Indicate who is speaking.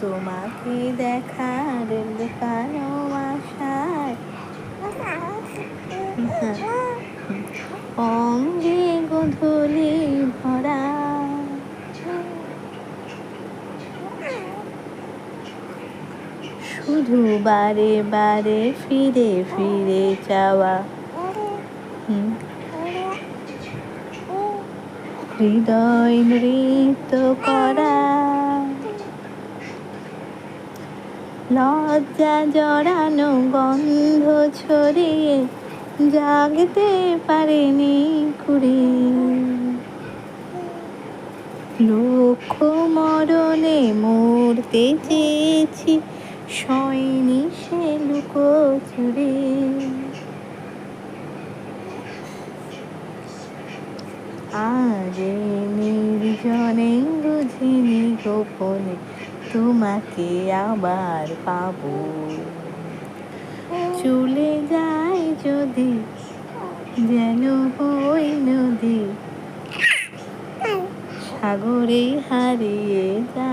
Speaker 1: তোমাকে দেখার লুকানো আশায় অঙ্গে গোধূলি ভরা, শুধু বারে বারে ফিরে ফিরে যাওয়া, হৃদয় নৃত্য করা, লজ্জা জড়ানো গন্ধ ছড়িয়ে জাগতে পারেনি কুড়ি, লক্ষ মরণে মরতে চেয়েছি সয়নি সে লুকোচুরি, আজ নির্জনে বুঝিনি গোপনে তোমাকে আবার পাবো, চলে যায় যদি যেন ওই নদী সাগরে হারিয়ে যায়।